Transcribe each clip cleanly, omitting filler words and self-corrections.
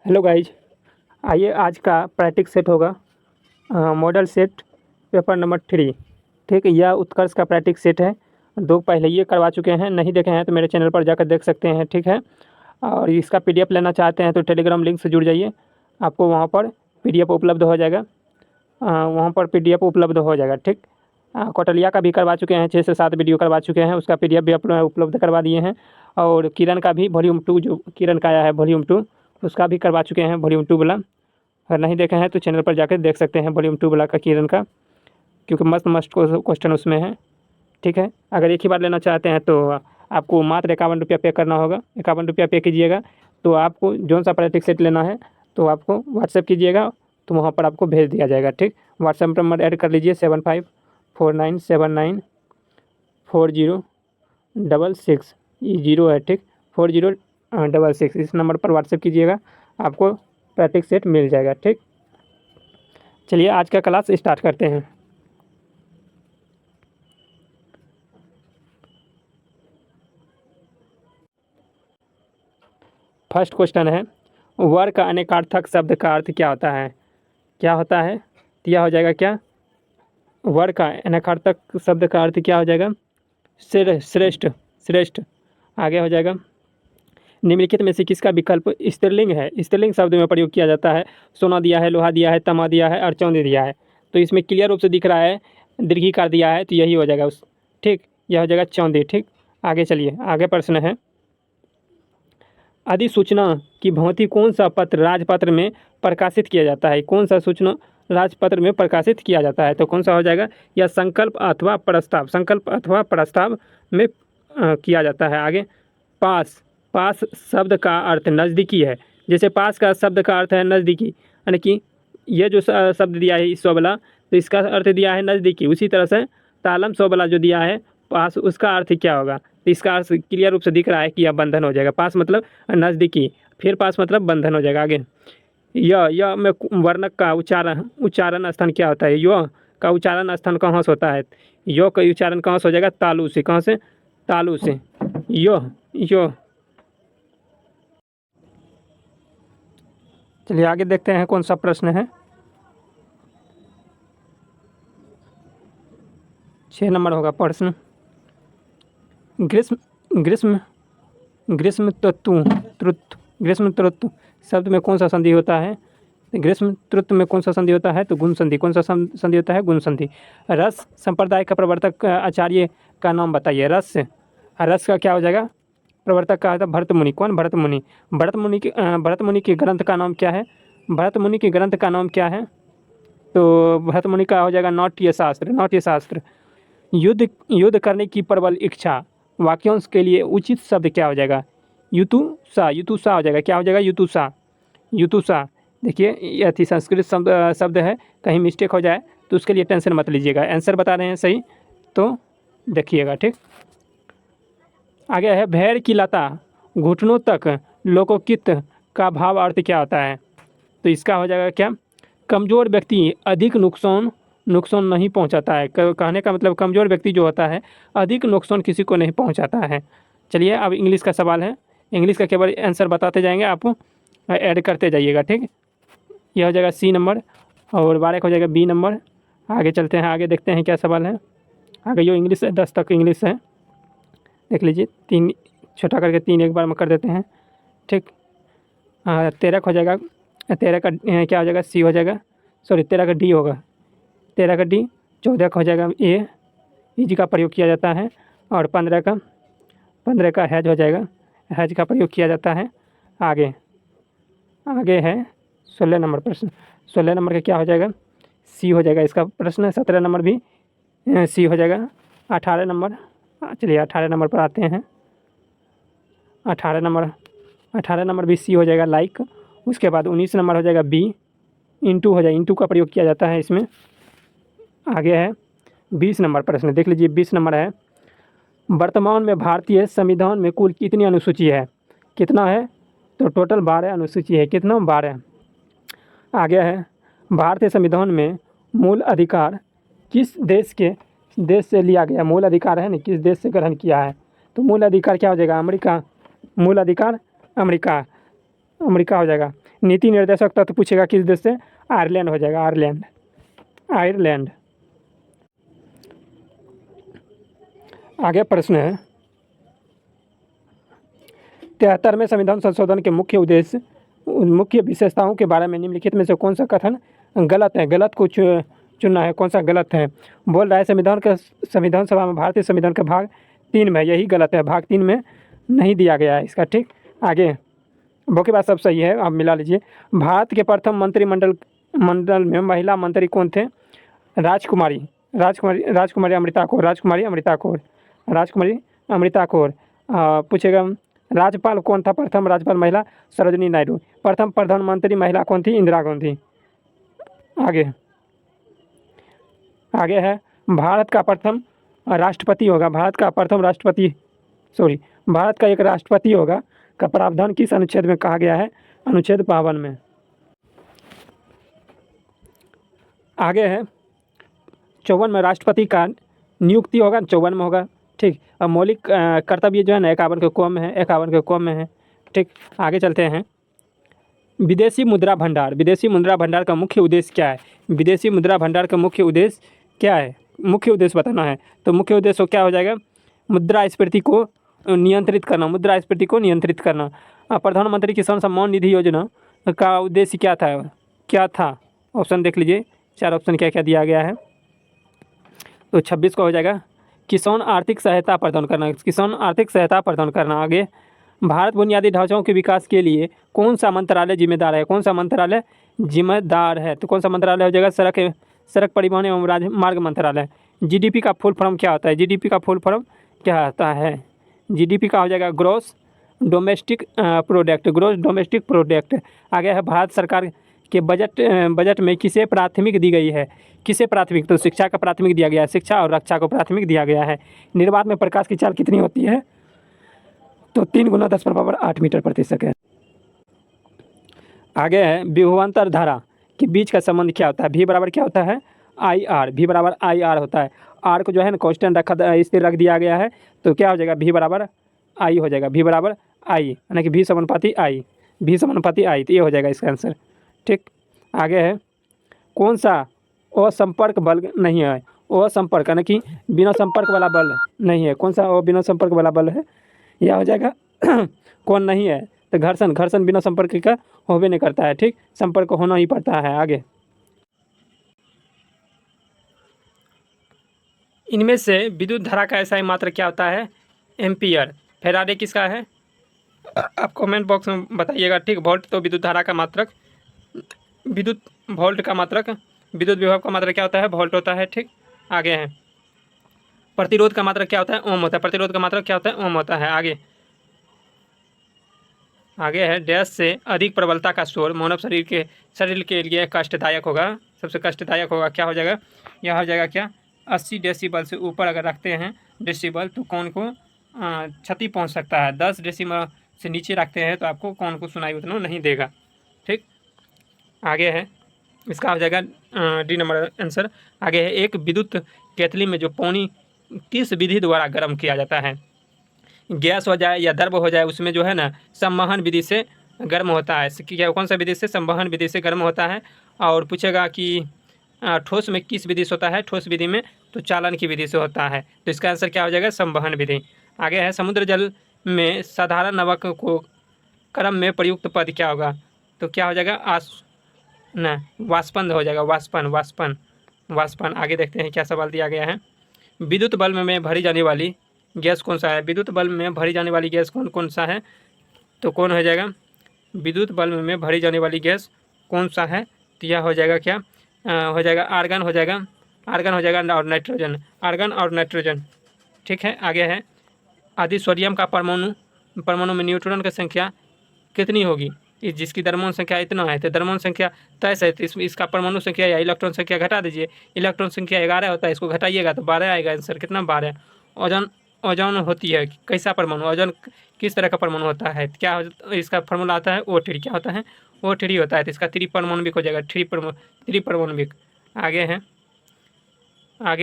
Hello guys, आइए आज का प्रैक्टिस सेट होगा मॉडल सेट पेपर नंबर 3। ठीक है, यह उत्कर्ष का प्रैक्टिस सेट है। दो पहले ये करवा चुके हैं, नहीं देखे हैं तो मेरे चैनल पर जाकर देख सकते हैं। ठीक है, और इसका पीडीएफ लेना चाहते हैं तो टेलीग्राम लिंक से जुड़ जाइए, आपको वहाँ पर पीडीएफ उपलब्ध हो जाएगा। वहाँ पर पीडीएफ उपलब्ध हो जाएगा। ठीक, कौटलिया का भी करवा चुके हैं, 6 से 7 वीडियो करवा चुके हैं, उसका पीडीएफ भी उपलब्ध करवा दिए हैं। और किरण का भी वॉल्यूम 2, जो किरण का आया है वॉल्यूम 2, उसका भी करवा चुके हैं वॉल्यूम 2 वाला। अगर नहीं देखे हैं तो चैनल पर जाकर देख सकते हैं वॉल्यूम 2 वाला का किरण का, क्योंकि मस्त मस्त क्वेश्चन उसमें है। ठीक है, अगर एक ही बार लेना चाहते हैं तो आपको मात्र 51 रुपया पे करना होगा। 51 रुपया पे कीजिएगा तो आपको जौन सा प्रैक्टिस सेट लेना है तो आपको व्हाट्सएप कीजिएगा, तो वहाँ पर आपको भेज दिया जाएगा। ठीक, व्हाट्सएप नंबर ऐड कर लीजिए 7549794066, ये 0 है। ठीक, 4066, इस नंबर पर व्हाट्सएप कीजिएगा, आपको प्रैक्टिस सेट मिल जाएगा। ठीक, चलिए आज का क्लास स्टार्ट करते हैं। फर्स्ट क्वेश्चन है, वर का अनेकार्थक शब्द का अर्थ क्या होता है? क्या होता है? तो यह हो जाएगा क्या? वर का अनेकार्थक शब्द का अर्थ क्या हो जाएगा? श्रेष्ठ, श्रेष्ठ। आगे हो जाएगा, निम्नलिखित में से किसका विकल्प स्त्रीलिंग है? स्त्रीलिंग शब्द में प्रयोग किया जाता है। सोना दिया है, लोहा दिया है, तमा दिया है और चांदी दिया है। तो इसमें क्लियर रूप से दिख रहा है दीर्घिकार दिया है, तो यही हो जाएगा उस। ठीक, यह हो जाएगा चांदी। ठीक, आगे चलिए, आगे प्रश्न है, अधिसूचना की भांति कौन सा पत्र राजपत्र में प्रकाशित किया जाता है? कौन सा सूचना राजपत्र में प्रकाशित किया जाता है? तो कौन सा हो जाएगा? या संकल्प अथवा प्रस्ताव, संकल्प अथवा प्रस्ताव में किया जाता है। आगे, पास, पास शब्द का अर्थ नज़दीकी है। जैसे पास का शब्द का अर्थ है नज़दीकी, यानी कि यह जो शब्द दिया है इस वाला, तो इसका अर्थ दिया है नज़दीकी। उसी तरह से तालम सो वाला जो दिया है पास, उसका अर्थ क्या होगा? तो इसका अर्थ क्लियर रूप से दिख रहा है कि यह बंधन हो जाएगा। पास मतलब नज़दीकी, फिर पास मतलब बंधन हो जाएगा। आगे, यह में वर्णक का उच्चारण स्थान क्या होता है? यो का उच्चारण स्थान कहाँ से होता है? यो का उच्चारण कहाँ से हो जाएगा? तालु से। कहाँ से? तालु से। यो। चलिए आगे देखते हैं कौन सा प्रश्न है। 6 नंबर होगा प्रश्न, ग्रीष्म ग्रीष्म ग्रीष्म ऋतु शब्द में कौन सा संधि होता है? ग्रीष्म ऋतु में कौन सा संधि होता है? तो गुण संधि। कौन सा संधि होता है? गुण संधि। रस संप्रदाय का प्रवर्तक आचार्य का नाम बताइए। रस का क्या हो जाएगा? प्रवर्तक का था भरत मुनि। कौन? भरत मुनि। भरत मुनि के ग्रंथ का नाम क्या है? भरत मुनि के ग्रंथ का नाम क्या है? तो भरत मुनि का हो जाएगा नाट्य शास्त्र। नाट्य शास्त्र। युद्ध करने की प्रबल इच्छा, वाक्यांश के लिए उचित शब्द क्या हो जाएगा? युतुसा हो जाएगा। क्या हो जाएगा? युतुसा। देखिए ये अति संस्कृत शब्द है, कहीं मिस्टेक हो जाए तो उसके लिए टेंशन मत लीजिएगा, आंसर बता रहे हैं सही तो देखिएगा। ठीक, आगे है, भैर की लता घुटनों तक लोकोकित का भाव अर्थ क्या होता है? तो इसका हो जाएगा क्या? कमज़ोर व्यक्ति अधिक नुकसान नहीं पहुंचाता है। कहने का मतलब कमज़ोर व्यक्ति जो होता है अधिक नुकसान किसी को नहीं पहुंचाता है। चलिए अब इंग्लिश का सवाल है, इंग्लिश का केवल आंसर बताते जाएंगे, आप ऐड करते जाइएगा। ठीक, यह हो जाएगा सी नंबर और 12 हो जाएगा बी नंबर। आगे चलते हैं, आगे देखते हैं क्या सवाल है। आगे जो इंग्लिश है 10 तक इंग्लिश है, देख लीजिए। 3 छोटा करके 3 एक बार में कर देते हैं। ठीक, 13 हो जाएगा। 13 का क्या हो जाएगा? सी हो जाएगा, सॉरी 13 का डी होगा। 13 का डी। 14 का हो जाएगा ए, इज का प्रयोग किया जाता है। और 15 का हैज हो जाएगा, हैज का प्रयोग किया जाता है। आगे है 16 नंबर प्रश्न। 16 नंबर का क्या हो जाएगा? सी हो जाएगा इसका प्रश्न। 17 नंबर भी सी हो जाएगा। 18 नंबर, चलिए 18 नंबर पर आते हैं। 18 नंबर भी सी हो जाएगा, लाइक। उसके बाद 19 नंबर हो जाएगा बी, इंटू हो जाएगा, इंटू का प्रयोग किया जाता है इसमें। आगे है 20 नंबर प्रश्न, देख लीजिए 20 नंबर है, वर्तमान में भारतीय संविधान में कुल कितनी अनुसूची है? कितना है? तो टोटल 12 अनुसूची है। कितना? 12। आगे है, भारतीय संविधान में मूल अधिकार किस देश से लिया गया? मूल अधिकार है ना, किस देश से ग्रहण किया है? तो मूल अधिकार क्या हो जाएगा? अमेरिका। मूल अधिकार अमेरिका हो जाएगा। नीति निर्देशक तत्व पूछेगा किस देश से, आयरलैंड हो जाएगा, आयरलैंड, आयरलैंड। आगे प्रश्न है 73वें संविधान संशोधन के मुख्य उद्देश्य, मुख्य विशेषताओं के बारे में निम्नलिखित में से कौन सा कथन गलत है, गलत को चुनना है, कौन सा गलत है। बोल रहा है संविधान सभा में भारतीय संविधान का भाग 3 में, यही गलत है, भाग 3 में नहीं दिया गया है इसका। ठीक, आगे बाकी बात सब सही है, आप मिला लीजिए। भारत के प्रथम मंत्रिमंडल में महिला मंत्री कौन थे, राजकुमारी अमृता कौर। पूछेगा राज्यपाल कौन था, प्रथम राज्यपाल महिला सरोजिनी नायडू। प्रथम प्रधानमंत्री महिला कौन थी, इंदिरा गांधी। आगे है भारत का एक राष्ट्रपति होगा का प्रावधान किस अनुच्छेद में कहा गया है, अनुच्छेद 52 में। आगे है 54 में राष्ट्रपति का नियुक्ति होगा, 54 में होगा। ठीक, अब मौलिक कर्तव्य जो है ना 51 के कॉम में है। ठीक, आगे चलते हैं। विदेशी मुद्रा भंडार का मुख्य उद्देश्य क्या है, विदेशी मुद्रा भंडार का मुख्य उद्देश्य क्या है, मुख्य उद्देश्य बताना है। तो मुख्य उद्देश्य क्या हो जाएगा, मुद्रास्फीति को नियंत्रित करना। प्रधानमंत्री किसान सम्मान निधि योजना का उद्देश्य क्या था, ऑप्शन देख लीजिए, 4 ऑप्शन क्या क्या दिया गया है। तो 26 का हो जाएगा किसान आर्थिक सहायता प्रदान करना। आगे भारत बुनियादी ढांचों के विकास के लिए कौन सा मंत्रालय जिम्मेदार है, तो कौन सा मंत्रालय हो जाएगा, सड़क परिवहन एवं राजमार्ग मंत्रालय। जीडीपी का फुल फॉर्म क्या होता है, जीडीपी का हो जाएगा ग्रॉस डोमेस्टिक प्रोडक्ट। आगे है भारत सरकार के बजट में किसे प्राथमिक दी गई है, तो शिक्षा का प्राथमिक दिया गया है, शिक्षा और रक्षा को प्राथमिक दिया गया है। निर्वात में प्रकाश की चाल कितनी होती है, तो 3 × 10⁸ मीटर प्रति सेकंड। आगे है विभवांतर धारा के बीच का संबंध क्या होता है, V बराबर क्या होता है, IR होता है। R को जो है ना कांस्टेंट स्थिर रख दिया गया है, तो क्या हो जाएगा, V बराबर I हो जाएगा, यानी कि V समानुपाती I, तो ये हो जाएगा इसका आंसर। ठीक, आगे है कौन सा असंपर्क बल नहीं है, असंपर्क यानी कि बिना संपर्क वाला बल नहीं है, कौन सा बिना संपर्क वाला बल है, यह हो जाएगा कौन नहीं है, तो घर्षण बिना संपर्क का होबे नहीं करता है। ठीक, संपर्क होना ही पड़ता है। आगे इनमें से विद्युत धारा का एसआई मात्रक क्या होता है, एम्पियर। फैराडे किसका है, आप कमेंट बॉक्स में बताइएगा। ठीक, वोल्ट तो विद्युत धारा का मात्रक, विद्युत विभव का मात्रक क्या होता है, वोल्ट होता है। ठीक, आगे है प्रतिरोध का मात्रक क्या होता है, ओम होता है, आगे है डैश से अधिक प्रबलता का शोर मानव शरीर के लिए कष्टदायक होगा, सबसे कष्टदायक होगा, क्या हो जाएगा, यह हो जाएगा क्या, 80 डेसिबल से ऊपर अगर रखते हैं डेसिबल तो कौन को क्षति पहुंच सकता है, 10 डेसिबल से नीचे रखते हैं तो आपको कौन को सुनाई उतना नहीं देगा। ठीक, आगे है इसका हो जाएगा डी नंबर आंसर। आगे है एक विद्युत केतली में जो पानी किस विधि द्वारा गर्म किया जाता है, गैस हो जाए या द्रव हो जाए, उसमें जो है ना संवहन विधि से गर्म होता है, क्या कौन सा विधि से, संवहन विधि से गर्म होता है। और पूछेगा कि ठोस में किस विधि से होता है, ठोस विधि में तो चालन की विधि से होता है, तो इसका आंसर क्या हो जाएगा, संवहन विधि। आगे है समुद्र जल में साधारण नमक को क्रम में प्रयुक्त पद क्या होगा, तो क्या हो जाएगा, वाष्पन हो जाएगा, वाष्पन। आगे देखते हैं क्या सवाल दिया गया है। विद्युत बल्ब में भरी जाने वाली गैस कौन सा है, विद्युत बल्ब में भरी जाने वाली गैस कौन सा है, तो कौन हो जाएगा, विद्युत बल्ब में भरी जाने वाली गैस कौन सा है, तो यह हो जाएगा क्या, हो जाएगा आर्गन हो जाएगा और नाइट्रोजन। ठीक है, आगे है आदि सोडियम का परमाणु में न्यूट्रॉन की संख्या कितनी होगी, जिसकी द्रव्यमान संख्या इतना है, तो द्रव्यमान संख्या 23 है, तो इसका परमाणु संख्या या इलेक्ट्रॉन संख्या घटा दीजिए, इलेक्ट्रॉन संख्या 11 होता है, इसको घटाइएगा तो 12 आएगा आंसर, कितना 12। ओजोन होती है कैसा परमाणु, ओजोन किस तरह का परमाणु होता है, क्या इसका फार्मूला आता है O3, क्या होता है O3 होता है, तो इसका त्रिपरमाणविक हो जाएगा, त्रिपरमाणविक। आगे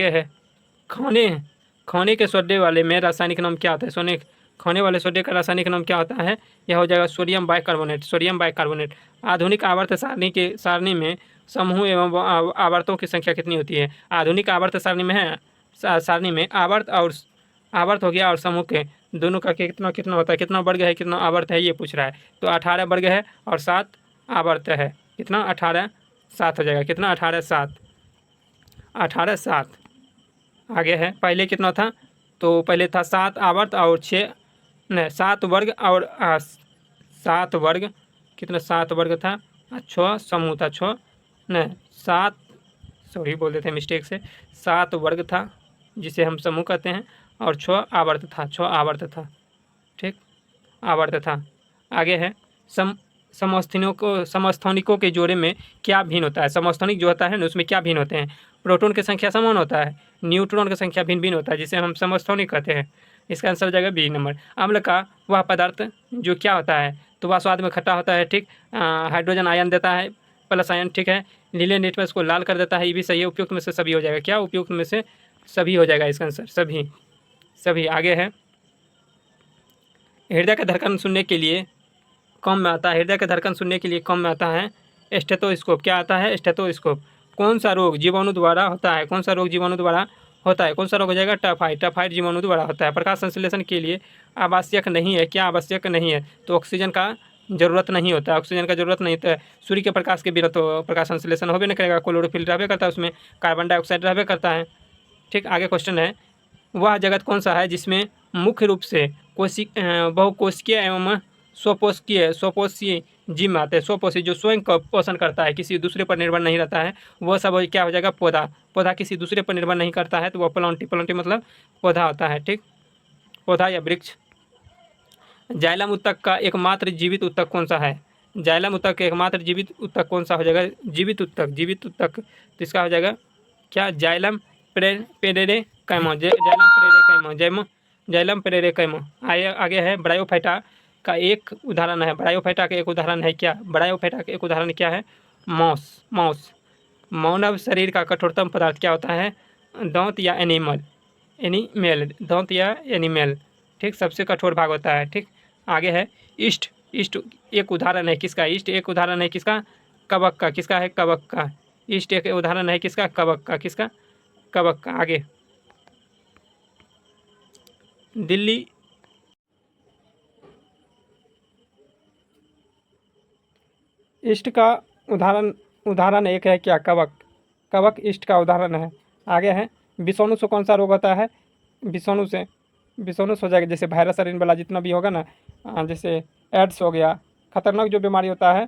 है खाने के सोडे वाले में रासायनिक नाम क्या होता है, खोने वाले सोडियम का रासायनिक नाम क्या होता है? यह हो जाएगा सोडियम बाइकार्बोनेट, सोडियम बाइकार्बोनेट। आधुनिक आवर्त सारणी में समूह एवं आवर्तों की संख्या कितनी होती है? आधुनिक आवर्त सारणी में है, सारणी में आवर्त हो गया और समूह के दोनों का कितना कितना होता है, कितना वर्ग है, कितना आवर्त है, ये पूछ रहा है। तो 18 वर्ग है और 7 आवर्त है। कितना? 18 7 हो जाएगा। कितना? 18 7, 18 7। आगे है, पहले कितना था? तो पहले था 7 आवर्त और 6 नहीं 7 वर्ग और 7 वर्ग, कितना 7 वर्ग था, 6 समूह था, 6 नहीं 7, सॉरी बोल देते हैं मिस्टेक से, 7 वर्ग था जिसे हम समूह कहते हैं और 6 आवर्त था, 6 आवर्त था, ठीक, आवर्त था। आगे है समस्थानिकों के जोड़े में क्या भिन्न होता है? समस्थानिक जो होता है ना उसमें क्या भिन्न होते हैं? प्रोटॉन की संख्या समान होता है, न्यूट्रॉन की संख्या भिन्न भिन्न होता है जिसे हम समस्थानिक कहते हैं। इसका आंसर हो जाएगा बी नंबर। अम्ल का वह पदार्थ जो क्या होता है? तो वह स्वाद में खट्टा होता है, ठीक, हाइड्रोजन आयन देता है प्लस आयन, ठीक है, नीले नेटवर्क को लाल कर देता है, ये भी सही है। उपयुक्त में से सभी हो जाएगा। क्या? उपयुक्त में से सभी हो जाएगा इसका आंसर, सभी सभी। आगे है, हृदय का धड़कन सुनने के लिए कम में आता है, हृदय का धड़कन सुनने के लिए कम में आता है स्टेथोस्कोप। क्या आता है? स्टेथोस्कोप। कौन सा रोग जीवाणु द्वारा होता है? कौन सा रोग जीवाणु द्वारा होता है? कौन सा रोग हो जाएगा? टाइफाइड, टाइफाइड जीवाणु द्वारा होता है। प्रकाश संश्लेषण के लिए आवश्यक नहीं है। क्या आवश्यक नहीं है? तो ऑक्सीजन का जरूरत नहीं होता है, ऑक्सीजन का जरूरत नहीं होता है। सूर्य के प्रकाश के बिना तो प्रकाश संश्लेषण होबे नहीं करेगा, क्लोरोफिल रहबे करता है, उसमें कार्बन डाइऑक्साइड रहबे करता है, ठीक। आगे क्वेश्चन है, वह जगत कौन सा है जिसमें मुख्य रूप से बहुकोशिकीय एवं स्वपोषीय जीव में आते हैं? स्वपोषी जो स्वयं का पोषण करता है, किसी दूसरे पर निर्भर नहीं रहता है, वह सब क्या हो जाएगा? पौधा। पौधा किसी दूसरे पर निर्भर नहीं करता है तो वह प्लांटी, प्लांटी मतलब पौधा होता है, ठीक, पौधा या वृक्ष। जाइलम उत्तक का एकमात्र जीवित उत्तक कौन सा है? जाइलम उत्तक का एकमात्र जीवित उत्तक कौन सा हो जाएगा? जीवित उत्तक, जीवित उत्तक तो इसका हो जाएगा क्या? जाइलम पेरेरे कैमो, जाइलम पेरेरे कैमो, जाइलम पेरेरे कैमो। आगे है, ब्रायोफाइटा का एक उदाहरण है, ब्रायोफाइटा का एक उदाहरण है क्या? ब्रायोफाइटा का एक उदाहरण क्या है? Moss, moss. मानव शरीर का कठोरतम पदार्थ क्या होता है? दांत या एनिमल, दांत या एनिमल, ठीक, सबसे कठोर भाग होता है, ठीक। आगे है, ईस्ट, ईस्ट एक उदाहरण है किसका? ईस्ट एक उदाहरण है किसका? कवक का। किसका है? कवक का। ईस्ट एक उदाहरण है किसका? कवक का। किसका? कवक का। आगे, दिल्ली ईस्ट का उदाहरण एक है क्या? कवक, कवक ईस्ट का उदाहरण है। आगे है, विषाणु से कौन सा रोग होता है? विषाणु से हो जाएगा जैसे वायरस शरीर वाला जितना भी होगा ना, जैसे एड्स हो गया, खतरनाक जो बीमारी होता है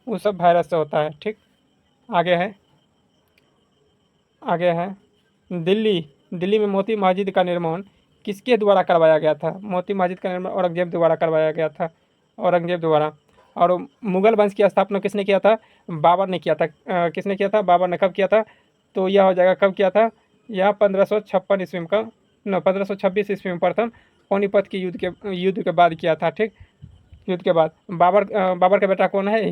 वो सब वायरस से होता है, ठीक। आगे है, दिल्ली में मोती मस्जिद का निर्माण किसके द्वारा करवाया गया था? मोती मस्जिद का निर्माण औरंगजेब द्वारा करवाया गया था, औरंगजेब द्वारा। और मुगल वंश की स्थापना किसने किया था? बाबर ने किया था। किसने किया था? बाबर ने। कब किया था? तो यह हो जाएगा, कब किया था? यह 1556 ईस्वी में, 1526 ईस्वी में प्रथम पानीपत की युद्ध के बाद किया था, ठीक। युद्ध के बाद बाबर का बेटा कौन है?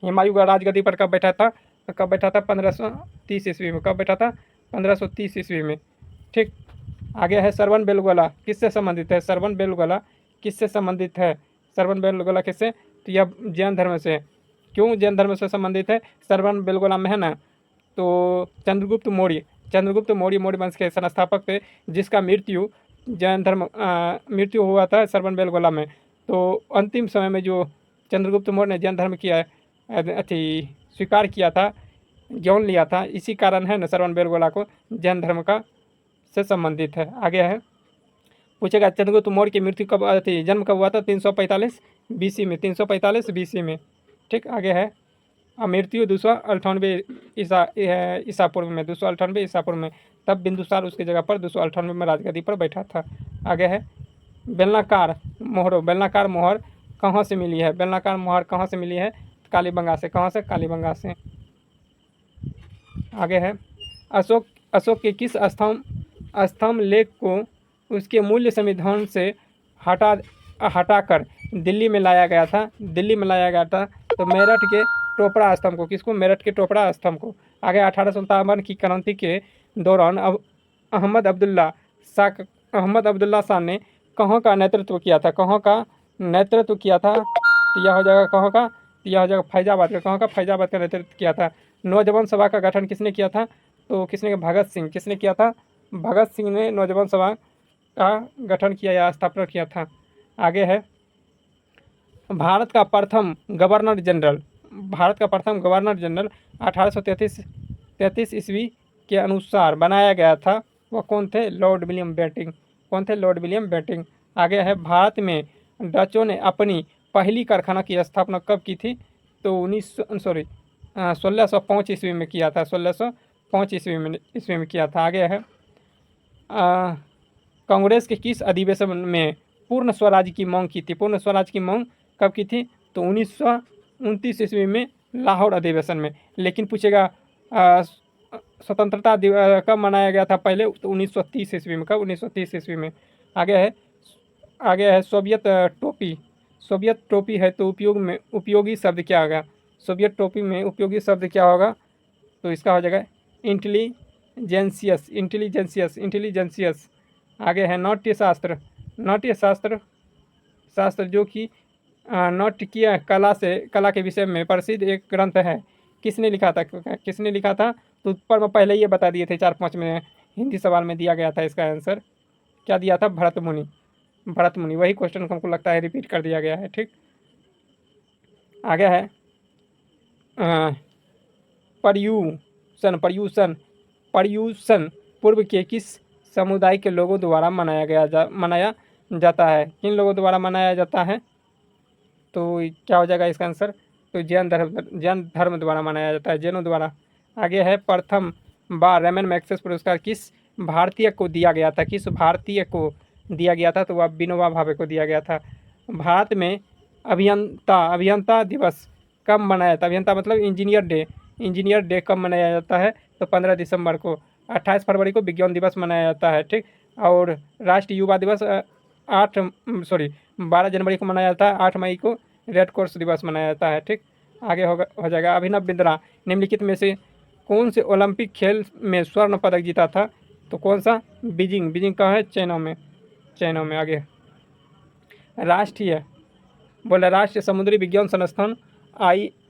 हुमायूं का राजगद्दी पर कब बैठा था? 1530 ईस्वी में। कब बैठा था? 1530 ईस्वी में, ठीक। आगे है, श्रवण बेलगोला किससे संबंधित है? श्रवण बेलगोला किससे संबंधित है? श्रवण बेलगोला किससे? तो यह जैन धर्म से। क्यों जैन धर्म से संबंधित है? श्रवण बेलगोला में है ना, तो चंद्रगुप्त मौर्य वंश के संस्थापक थे, जिसका मृत्यु जैन धर्म मृत्यु हुआ था श्रवण बेलगोला में। तो अंतिम समय में जो चंद्रगुप्त मौर्य ने जैन धर्म किया स्वीकार किया था, ज्ञान लिया था, इसी कारण है न श्रवण बेलगोला को जैन धर्म का से संबंधित है। आगे है, पूछेगा चंद्रगुप्त मौर्य की मृत्यु कब जन्म कब हुआ था? 345 BC में, 345 BC में, ठीक। आगे है, मृत्यु 298 ईसा पूर्व में, 298 ईसा पूर्व में, तब बिंदुसार उसकी जगह पर 298 में राजगद्दी पर बैठा था। आगे है, बेलनाकार मोहर कहाँ से मिली है? बेलनाकार मोहर कहाँ से मिली है? कालीबंगा से। कहाँ से? कालीबंगा से। आगे है, अशोक के किस स्तंभ लेख को उसके मूल्य संविधान से हटाकर दिल्ली में लाया गया था? तो मेरठ के टोपरा स्तंभ को। किसको? मेरठ के टोपरा स्तंभ को। आगे, 1857 की क्रांति के दौरान अहमद अब्दुल्ला शाह ने कहाँ का नेतृत्व किया था, कहाँ का नेतृत्व किया था, तो यह हो जाएगा कहाँ का, तो यह हो जाएगा फैजाबाद का, कहाँ का, फैजाबाद का नेतृत्व किया था। नौजवान सभा का गठन किसने किया था, तो किसने, भगत सिंह, किसने किया था, भगत सिंह ने नौजवान सभा का गठन किया या स्थापना किया था। आगे है भारत का प्रथम गवर्नर जनरल, भारत का प्रथम गवर्नर जनरल 1833 ईस्वी के अनुसार बनाया गया था, वह कौन थे, लॉर्ड विलियम बेंटिंक, कौन थे, लॉर्ड विलियम बेंटिंक। आगे है भारत में डचों ने अपनी पहली कारखाना की स्थापना कब की थी, तो 1605 ईस्वी में किया था, 1605 ईस्वी में किया था। आगे है कांग्रेस के किस अधिवेशन में पूर्ण स्वराज की मांग की थी, पूर्ण स्वराज की मांग कब की थी, तो 1929 ईस्वी में लाहौर अधिवेशन में। लेकिन पूछेगा स्वतंत्रता दिवस कब मनाया गया था पहले, तो 1930 ईस्वी में, कब, 1930 ईस्वी में। आगे है सोवियत टोपी, सोवियत टोपी है तो उपयोगी शब्द क्या होगा, सोवियत टोपी में उपयोगी शब्द क्या होगा, तो इसका हो जाएगा इंटेलिजेंसियस, इंटेलिजेंसियस, इंटेलिजेंसियस। आगे है नाट्य शास्त्र, नाट्य शास्त्र जो कि नाट्य की कला के विषय में प्रसिद्ध एक ग्रंथ है, किसने लिखा था, किसने लिखा था, तो ऊपर में पहले ये बता दिए थे, 4-5 में हिंदी सवाल में दिया गया था, इसका आंसर क्या दिया था, भरत मुनि, भरत मुनि। वही क्वेश्चन हमको लगता है रिपीट कर दिया गया है, ठीक। आगे है पर्यूषण, पर्यूषण, पर्यूषण पूर्व के किस समुदाय के लोगों द्वारा मनाया जाता है, किन लोगों द्वारा मनाया जाता है, तो क्या हो जाएगा इसका आंसर, तो जैन धर्म द्वारा मनाया जाता है, जैनों द्वारा। आगे है प्रथम बार रेमन मैग्सेसे पुरस्कार किस भारतीय को दिया गया था, किस भारतीय को दिया गया था, तो वह विनोबा भावे को दिया गया था। भारत में अभियंता दिवस कब मनाया जाता है, अभियंता मतलब इंजीनियर डे कब मनाया जाता है, तो 15 दिसंबर को। 28 फरवरी को विज्ञान दिवस मनाया जाता है, ठीक। और राष्ट्रीय युवा दिवस 12 जनवरी को मनाया जाता है, 8 मई को रेड क्रॉस दिवस मनाया जाता है, ठीक। आगे हो जाएगा अभिनव बिंद्रा निम्नलिखित में से कौन से ओलंपिक खेल में स्वर्ण पदक जीता था, तो कौन सा, बीजिंग कहाँ है, चाइना में। आगे राष्ट्रीय समुद्री विज्ञान संस्थान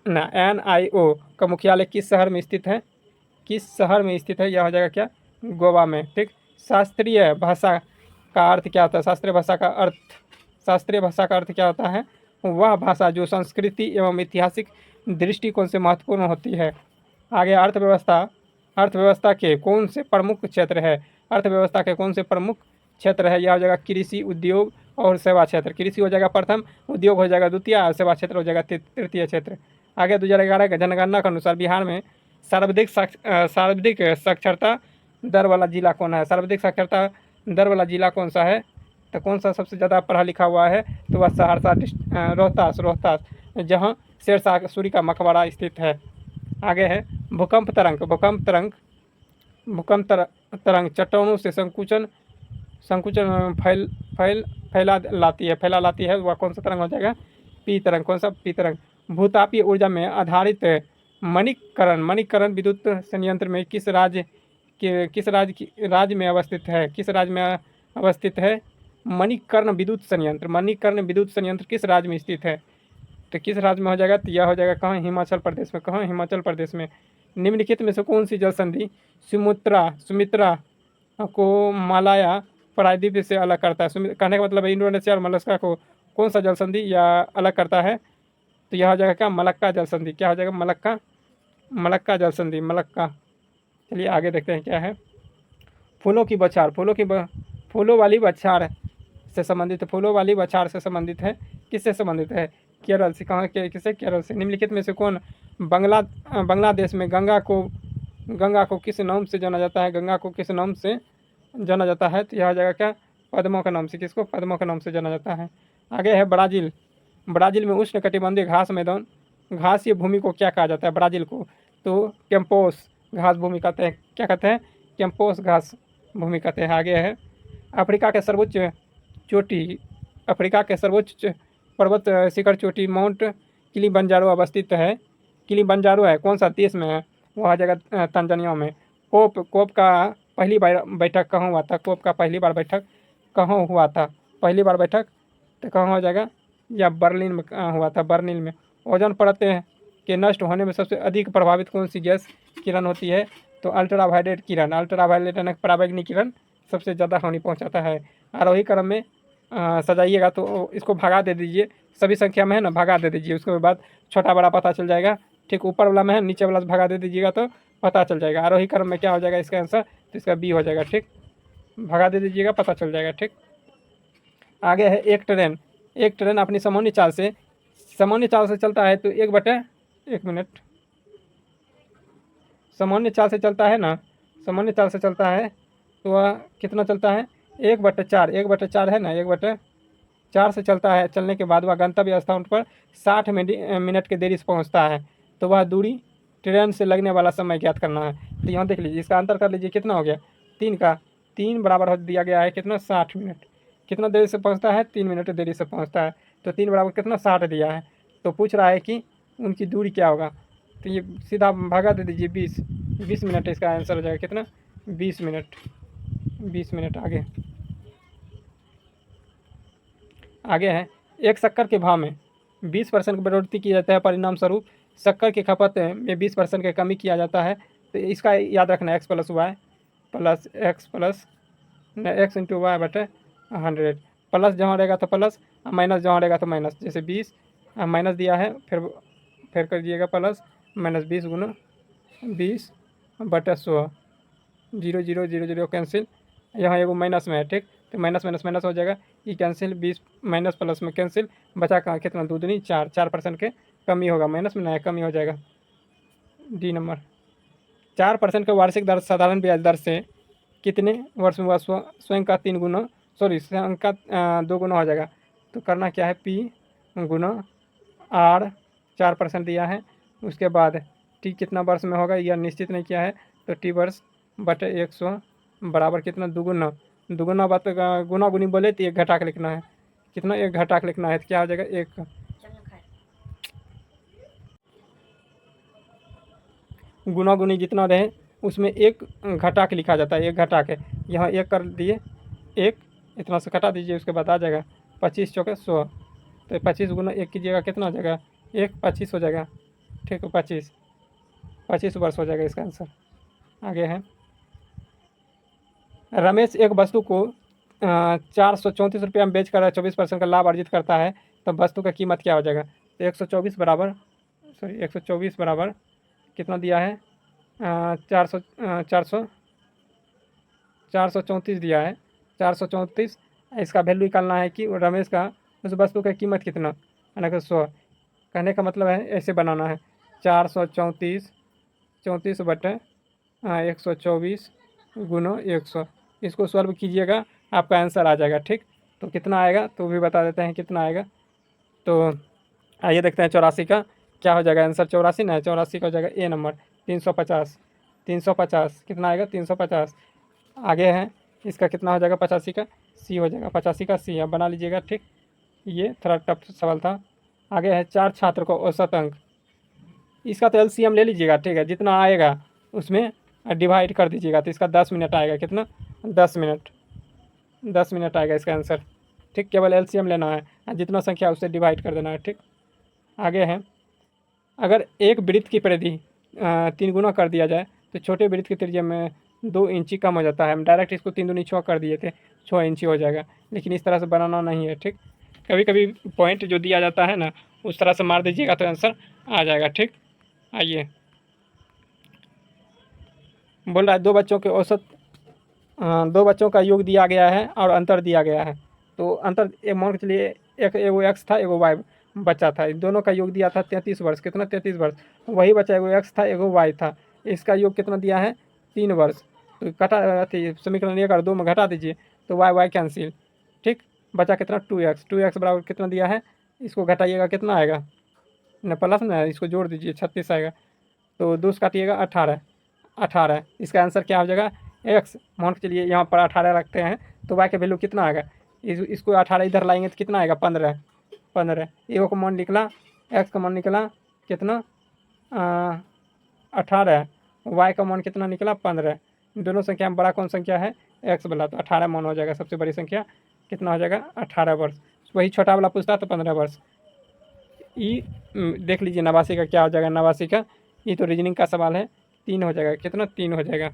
NIO का मुख्यालय किस शहर में स्थित है, किस शहर में स्थित है, यह हो जाएगा क्या, गोवा में, ठीक। शास्त्रीय भाषा का अर्थ क्या होता है, शास्त्रीय भाषा का अर्थ क्या होता है, वह भाषा जो संस्कृति एवं ऐतिहासिक दृष्टिकोण से महत्वपूर्ण होती है। आगे अर्थव्यवस्था के कौन से प्रमुख क्षेत्र है, अर्थव्यवस्था के कौन से प्रमुख क्षेत्र है, यह हो जाएगा कृषि, उद्योग और सेवा क्षेत्र। कृषि हो जाएगा प्रथम, उद्योग हो जाएगा द्वितीय और सेवा क्षेत्र हो जाएगा तृतीय क्षेत्र। आगे 2011 के जनगणना के अनुसार बिहार में सर्वाधिक साक्षरता दर वाला जिला कौन है, सर्वाधिक साक्षरता दर वाला जिला कौन सा है, तो कौन सा सबसे ज़्यादा पढ़ा लिखा हुआ है, तो वह सहरसा रोहतास जहाँ शेरशाह सूरी का मकबरा स्थित है। आगे है भूकंप तरंग चट्टानों से संकुचन फैला लाती है, वह कौन सा तरंग हो जाएगा, पी तरंग। कौन सा, पी तरंग। भूतापीय ऊर्जा में आधारित मणिकरण विद्युत संयंत्र में किस राज्य में अवस्थित है, मणिकर्ण विद्युत संयंत्र किस राज्य में स्थित है, तो किस राज्य में हो जाएगा, तो यह हो जाएगा कहाँ, हिमाचल प्रदेश में। कहाँ, हिमाचल प्रदेश में। निम्नलिखित में से कौन सी जल संधि सुमित्रा को मालाया प्रायद्वीप से अलग करता है, कहने का मतलब है इंडोनेशिया और मलक्का को कौन सा जल संधि या अलग करता है, तो यह हो जाएगा क्या, मलक्का जल संधि। क्या हो जाएगा, मलक्का जल संधि, मलक्का। चलिए आगे देखते हैं क्या है। फूलों वाली बौछार से संबंधित है, किससे संबंधित है, केरल से। कहाँ के, किसे, केरल से। निम्नलिखित में से कौन बांग्लादेश में गंगा को किस नाम से जाना जाता है, तो यह हो जाएगा क्या, पद्मा का नाम से। किसको, पद्मा का नाम से जाना जाता है। आगे है ब्राज़ील में उष्णकटिबंधीय घासीय भूमि को क्या कहा जाता है, ब्राज़ील को, तो कैंपोस घास भूमि कहते हैं। क्या कहते हैं, कैंपोस घास भूमि कहते हैं। आगे है अफ्रीका के सर्वोच्च पर्वत शिखर चोटी माउंट किलिमंजारो अवस्थित है, कौन सा देश में है, वो आ जाएगा तंजानिया में। कोप का पहली बार बैठक कहाँ हुआ था, पहली बार बैठक तो कहाँ हो जाएगा, या बर्लिन में हुआ था, बर्लिन में। ओजोन परत के नष्ट होने में सबसे अधिक प्रभावित कौन सी गैस किरण होती है, तो अल्ट्रावायलेट किरण, अल्ट्रावायलेट यानी पराबैंगनी किरण सबसे ज़्यादा हानि पहुंचाता है। आरोही क्रम में सजाइएगा तो इसको भगा दे दीजिए, सभी संख्या में है ना, भगा दे दीजिए, उसके बाद छोटा बड़ा पता चल जाएगा। ठीक, ऊपर वाला में है, नीचे वाला से भगा दे दीजिएगा तो पता चल जाएगा। आरोही क्रम में क्या हो जाएगा इसका आंसर, तो इसका बी हो जाएगा। ठीक, भगा दे दीजिएगा, पता चल जाएगा। ठीक, आगे है एक ट्रेन अपनी सामान्य चाल से चलता है तो 1 मिनट, सामान्य चाल से चलता है ना, सामान्य चाल से चलता है तो वह कितना चलता है, 1/4 है ना, 1/4 से चलता है। चलने के बाद वह गंतव्य स्थान पर 60 मिनट के देरी से पहुंचता है, तो वह दूरी ट्रेन से लगने वाला समय ज्ञात करना है। तो यहाँ देख लीजिए, इसका अंतर कर लीजिए, कितना हो गया, 3 बराबर हो दिया गया है कितना, 60 मिनट। कितना देरी से पहुँचता है, 3 मिनट देरी से पहुँचता है, तो 3 बराबर कितना, 60 दिया है। तो पूछ रहा है कि उनकी दूरी क्या होगा, तो ये सीधा भागा दे दीजिए, 20 मिनट इसका आंसर हो जाएगा कितना, 20 मिनट। आगे है, एक शक्कर के भाव में 20% की बढ़ोतरी की जाती है, परिणाम स्वरूप शक्कर की खपत में 20% की कमी किया जाता है। तो इसका याद रखना, x + y x into y बटे 100, प्लस जहाँ रहेगा तो प्लस, माइनस जहाँ रहेगा तो माइनस। जैसे 20 माइनस दिया है, फिर कर दीजिएगा प्लस, माइनस 20 गुना 20 बटे 100, 0 0 0 0 कैंसिल, यहाँ एगो माइनस में है। ठीक, तो माइनस माइनस माइनस हो जाएगा, ये कैंसिल, 20 माइनस प्लस में कैंसिल, बचा कहाँ, कितना, 2 दूनी 4% के कमी होगा, माइनस में ना कमी हो जाएगा। डी नंबर, 4% का वार्षिक दर साधारण ब्याज दर से कितने वर्ष में स्वयं का 3 गुना, स्वयं का 2 गुना हो जाएगा। तो करना क्या है, P गुना R, 4% दिया है, उसके बाद T कितना वर्ष में होगा यह निश्चित नहीं किया है, तो T वर्ष बटे 100 बराबर कितना, दुगुना बात गुना गुनी बोले तो 1 घटा के लिखना है, कितना, 1 घटा के लिखना है, तो क्या हो जाएगा, 1 गुना गुनी जितना रहे उसमें 1 घटा के लिखा जाता है, 1 घटा के, यहाँ 1 कर दिए, 1 इतना से घटा दीजिए, उसके बाद आ जाएगा 25 चौके 100, तो 25 गुना 1 कीजिएगा, कितना हो जाएगा, 1 25 हो जाएगा। ठीक है, 25 वर्ष हो जाएगा इसका आंसर। आगे है, रमेश एक वस्तु को 434 रुपये में बेचकर 24% का लाभ अर्जित करता है, तब वस्तु का कीमत क्या हो जाएगा। तो 124 बराबर कितना दिया है, 434 दिया है, 434, इसका वैल्यू निकालना है कि रमेश का उस वस्तु का कीमत कितना, यानी कि 100। कहने का मतलब है ऐसे बनाना है, 434 बटे 124 गुना 100, इसको सॉल्व कीजिएगा, आपका आंसर आ जाएगा। ठीक, तो कितना आएगा तो भी बता देते हैं कितना आएगा। तो आइए देखते हैं 84 का क्या हो जाएगा आंसर, 84 ना, 84 का हो जाएगा ए नंबर, 350 कितना आएगा, 350। आगे है, इसका कितना हो जाएगा, 85 का सी हो जाएगा, 85 का सी, अब बना लीजिएगा। ठीक, ये थोड़ा टफ सवाल था। आगे है, 4 छात्र को औसत अंक, इसका तो एलसीएम ले लीजिएगा। ठीक है, जितना आएगा उसमें डिवाइड कर दीजिएगा, तो इसका 10 मिनट आएगा, कितना, 10 मिनट आएगा इसका आंसर। ठीक, केवल एलसीएम लेना है, जितना संख्या उससे डिवाइड कर देना है। ठीक, आगे है, अगर एक वृत्त की परिधि 3 गुना कर दिया जाए तो छोटे वृत्त की त्रिज्या में 2 इंची कम हो जाता है। हम डायरेक्ट इसको 3 दूनी 6 कर दिए थे, 6 इंची हो जाएगा, लेकिन इस तरह से बनाना नहीं है। ठीक, कभी कभी पॉइंट जो दिया जाता है ना उस तरह से मार दीजिएगा तो आंसर आ जाएगा। ठीक, आइए, बोल रहा है 2 बच्चों के औसत 2 बच्चों का योग दिया गया है और अंतर दिया गया है। तो अंतर मान के चलिए, एगो एक्स था, एगो वाई बच्चा था, दोनों का योग दिया था 33 वर्ष, कितना, 33 वर्ष। वही बच्चा एगो एक्स था, एगो वाई था, इसका योग कितना दिया है, 3 वर्ष। तो घटा समीकरण 1 और 2 में घटा दीजिए, तो वाई कैंसिल। ठीक, बचा कितना, 2x बराबर कितना दिया है, इसको घटाइएगा, कितना आएगा न, प्लस में इसको जोड़ दीजिए, 36 आएगा। तो 2 से काटिएगा, 18, इसका आंसर क्या हो जाएगा, एक्स। मान के चलिए यहाँ पर 18 रखते हैं, तो वाई का वैल्यू कितना आएगा, इसको 18 इधर लाएंगे तो कितना आएगा, 15। एगो का मान निकला, एक्स का मान निकला कितना, 18, वाई का मान कितना निकला, 15। दोनों संख्या में बड़ा कौन संख्या है, एक्स वाला, तो 18 मान हो जाएगा सबसे बड़ी संख्या। कितना हो जाएगा 18 वर्ष। वही छोटा वाला पूछता तो 15 वर्ष। ई देख लीजिए 89 का क्या हो जाएगा, 89 का, ये तो रीजनिंग का सवाल है। 3 हो जाएगा, कितना 3 हो जाएगा,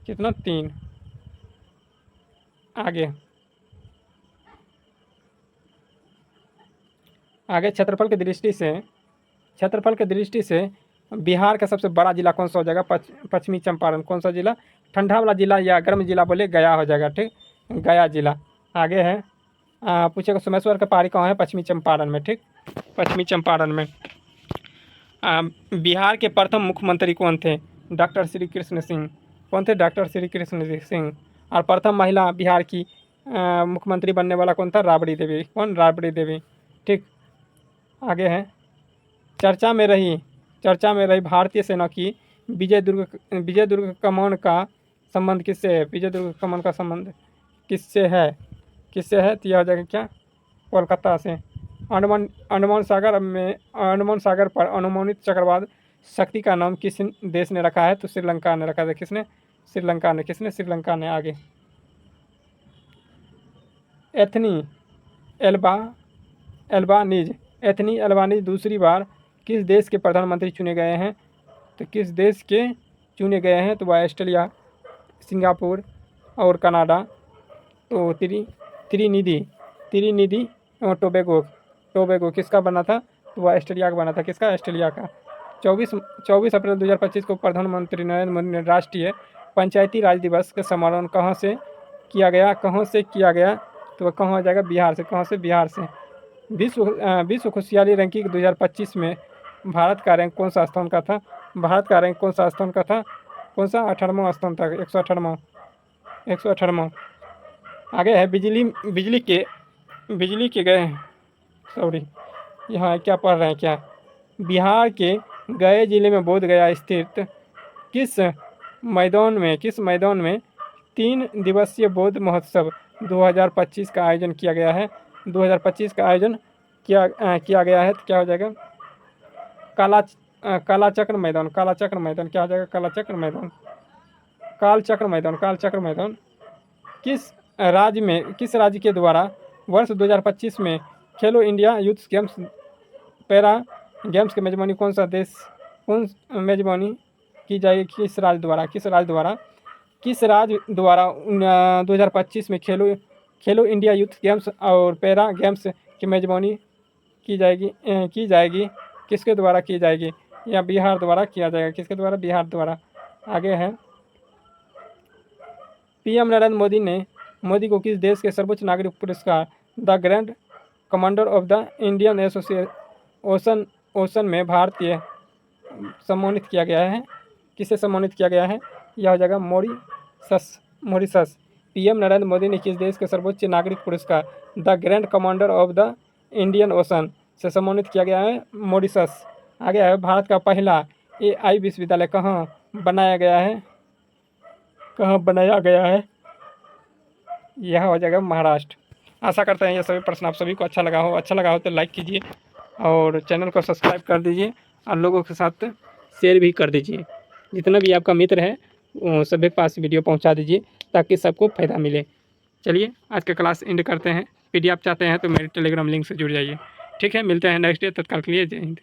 कितना 3। आगे आगे क्षेत्रफल की दृष्टि से, क्षेत्रफल की दृष्टि से बिहार का सबसे बड़ा जिला कौन सा हो जाएगा? पश्चिमी चंपारण। कौन सा जिला? ठंडा वाला जिला या गर्म जिला बोले, गया हो जाएगा, ठीक, गया जिला। आगे है पूछेगा सोमेश्वर का पहाड़ी कहाँ है? पश्चिमी चंपारण में, ठीक, पश्चिमी चंपारण में। बिहार के प्रथम मुख्यमंत्री कौन थे? डॉक्टर श्री कृष्ण सिंह। कौन थे? डॉक्टर श्री कृष्ण सिंह। और प्रथम महिला बिहार की मुख्यमंत्री बनने वाला कौन था? राबड़ी देवी। कौन? राबड़ी देवी, ठीक। आगे है चर्चा में रही भारतीय सेना की विजय दुर्ग कमान का संबंध किससे है? विजय दुर्ग कमान का संबंध किससे है? तो यह हो जाएगा क्या? कोलकाता से। अंडमान सागर पर अनुमानित चक्रवात शक्ति का नाम किस देश ने रखा है? तो श्रीलंका ने रखा था। किसने? श्रीलंका ने। किसने? श्रीलंका ने। आगे एथनी एल्बानीज दूसरी बार किस देश के प्रधानमंत्री चुने गए हैं? तो किस देश के चुने गए हैं? तो वह ऑस्ट्रेलिया, सिंगापुर और कनाडा। तो त्रिनिदी और टोबैगो किसका बना था? तो वह ऑस्ट्रेलिया का बना था। किसका? ऑस्ट्रेलिया का। 24 अप्रैल 2025 को प्रधानमंत्री नरेंद्र मोदी ने राष्ट्रीय पंचायती राज दिवस का समारोह कहाँ से किया गया? तो वह कहाँ हो जाएगा? बिहार से। कहाँ से? बिहार से। विश्व खुशहाली रैंकिंग 2025 में भारत का रैंक कौन सा स्थान का था? कौन सा? 18वां स्थान था। 118वां। आगे है बिजली के गए, सॉरी, यहाँ क्या पढ़ रहे हैं क्या? बिहार के गया जिले में बोध गया स्थित किस मैदान में 3 दिवसीय बौद्ध महोत्सव 2025 का आयोजन किया गया है? 2025 का आयोजन किया गया है। तो क्या हो जाएगा? कालचक्र मैदान। क्या हो जाएगा? कालचक्र मैदान। किस राज्य के द्वारा वर्ष 2025 में खेलो India youth games para games की मेजबानी कौन मेजबानी की जाएगी? किस राज्य द्वारा 2025 में खेलो इंडिया यूथ गेम्स और पैरा गेम्स की मेजबानी की जाएगी? किसके द्वारा की जाएगी? या बिहार द्वारा किया जाएगा? किसके द्वारा? बिहार द्वारा। आगे है पीएम नरेंद्र मोदी को किस देश के सर्वोच्च नागरिक पुरस्कार the grand commander of the Indian ocean में भारतीय सम्मानित किया गया है? किसे सम्मानित किया गया है? यह हो जाएगा मॉरिशस। पीएम नरेंद्र मोदी ने किस देश के सर्वोच्च नागरिक पुरस्कार the grand commander of the Indian ocean से सम्मानित किया गया है? मॉरिशस। आगे है भारत का पहला AI विश्वविद्यालय कहाँ बनाया गया है? यह हो जाएगा महाराष्ट्र। आशा करते हैं ये सभी प्रश्न आप सभी को अच्छा लगा हो तो लाइक कीजिए और चैनल को सब्सक्राइब कर दीजिए और लोगों के साथ शेयर भी कर दीजिए। जितना भी आपका मित्र है सभी के पास वीडियो पहुंचा दीजिए ताकि सबको फ़ायदा मिले। चलिए आज का क्लास एंड करते हैं। PDF चाहते हैं तो मेरे टेलीग्राम लिंक से जुड़ जाइए। ठीक है, मिलते हैं नेक्स्ट डे। तत्काल के लिए जय हिंद।